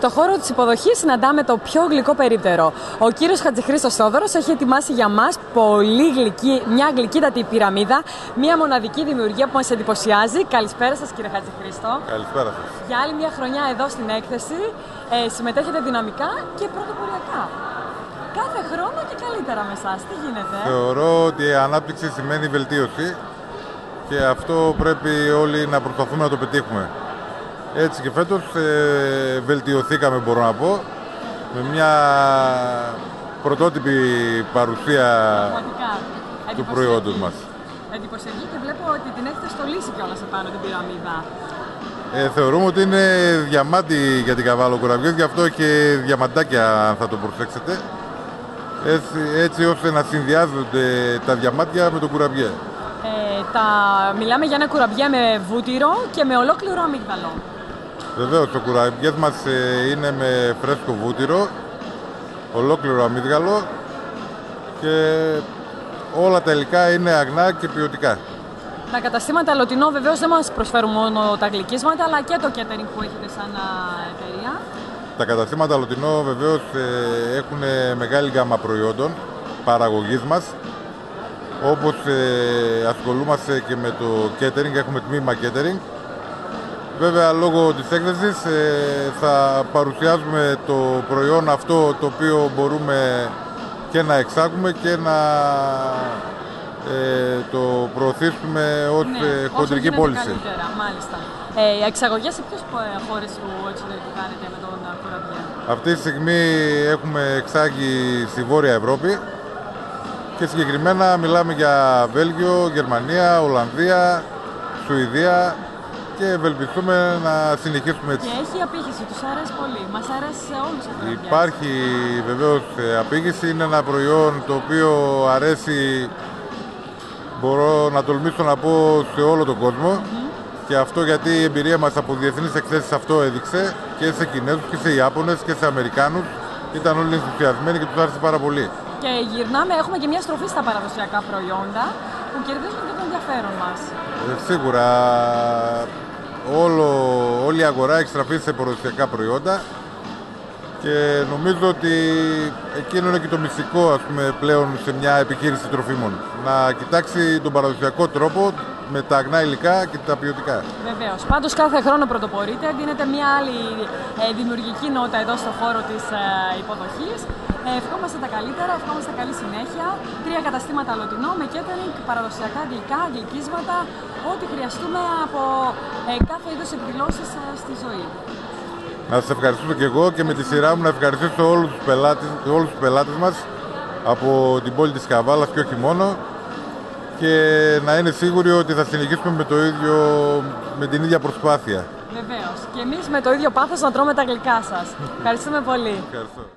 Στο χώρο της υποδοχής συναντάμε το πιο γλυκό περίπτερο. Ο κύριος Χατζηχρήστος Θόδωρος έχει ετοιμάσει για μας πολύ γλυκή, μια γλυκύτατη πυραμίδα, μια μοναδική δημιουργία που μας εντυπωσιάζει. Καλησπέρα σας, κύριε Χατζηχρήστο. Καλησπέρα σας. Για άλλη μια χρονιά εδώ στην έκθεση συμμετέχετε δυναμικά και πρωτοποριακά. Κάθε χρόνο και καλύτερα με εσάς. Τι γίνεται? Θεωρώ ότι η ανάπτυξη σημαίνει βελτίωση και αυτό πρέπει όλοι να προσπαθούμε να το πετύχουμε. Έτσι και φέτος βελτιωθήκαμε, μπορώ να πω, με μια πρωτότυπη παρουσία του προϊόντος μας. Εντυπωσιακή και βλέπω ότι την έχετε στολίσει κιόλας επάνω την πυραμίδα. Θεωρούμε ότι είναι διαμάντι για την Καβάλο-Κουραμπιές, γι' αυτό και διαμαντάκια, αν θα το προσέξετε, έτσι ώστε να συνδυάζονται τα διαμάντια με το κουραμπιέ. Μιλάμε για ένα κουραμπιέ με βούτυρο και με ολόκληρο αμύγδαλο. Βεβαίως, το κουραμπιές μας είναι με φρέσκο βούτυρο, ολόκληρο αμύγδαλο και όλα τα υλικά είναι αγνά και ποιοτικά. Τα καταστήματα Λωτινό βεβαίως δεν μας προσφέρουν μόνο τα γλυκίσματα, αλλά και το catering που έχετε σαν εταιρεία. Τα καταστήματα Λωτινό βεβαίως έχουν μεγάλη γκάμα προϊόντων παραγωγής μας, όπως ασχολούμαστε και με το catering, έχουμε τμήμα catering. Βέβαια, λόγω της έκθεσης θα παρουσιάζουμε το προϊόν αυτό το οποίο μπορούμε και να εξάγουμε και να το προωθήσουμε ως χοντρική πώληση. Μάλιστα. Εξαγωγές σε ποιες χώρες του εξωτερικού κάνετε με τον κουραμπιέ? Αυτή τη στιγμή έχουμε εξάγει στη Βόρεια Ευρώπη και συγκεκριμένα μιλάμε για Βέλγιο, Γερμανία, Ολλανδία, Σουηδία και ευελπιστούμε να συνεχίσουμε έτσι. Και έχει απήχηση, τους αρέσει πολύ, μας αρέσει σε όλους αυτούς. Υπάρχει βεβαίως απήχηση, είναι ένα προϊόν το οποίο αρέσει, μπορώ να τολμήσω να πω, σε όλο τον κόσμο. Και αυτό γιατί η εμπειρία μας από διεθνείς εκθέσεις αυτό έδειξε, και σε Κινέζους και σε Ιάπωνες και σε Αμερικάνους. Ήταν όλοι ενθουσιασμένοι και τους άρεσε πάρα πολύ. Και γυρνάμε, έχουμε και μια στροφή στα παραδοσιακά προϊόντα που κερδίζουν και το ενδιαφέρον μας. Σίγουρα όλη η αγορά έχει στραφεί σε παραδοσιακά προϊόντα και νομίζω ότι εκείνο είναι και το μυστικό, ας πούμε, πλέον σε μια επιχείρηση τροφίμων. Να κοιτάξει τον παραδοσιακό τρόπο με τα αγνά υλικά και τα ποιοτικά. Βεβαίως. Πάντως κάθε χρόνο πρωτοπορείτε, δίνετε μια άλλη δημιουργική νότα εδώ στο χώρο της υποδοχής. Ευχόμαστε τα καλύτερα, ευχόμαστε καλή συνέχεια. 3 καταστήματα Λωτινό με catering, παραδοσιακά γλυκά, γλυκίσματα, ό,τι χρειαστούμε από κάθε είδους εκδηλώσεις στη ζωή. Να σας ευχαριστήσω και εγώ και με τη σειρά μου να ευχαριστήσω όλους τους πελάτες μας από την πόλη της Καβάλας και όχι μόνο, και να είναι σίγουροι ότι θα συνεχίσουμε με την ίδια προσπάθεια. Βεβαίως. Και εμείς με το ίδιο πάθος να τρώμε τα γλυκά σας. Ευχαριστούμε πολύ. Ευχαριστώ.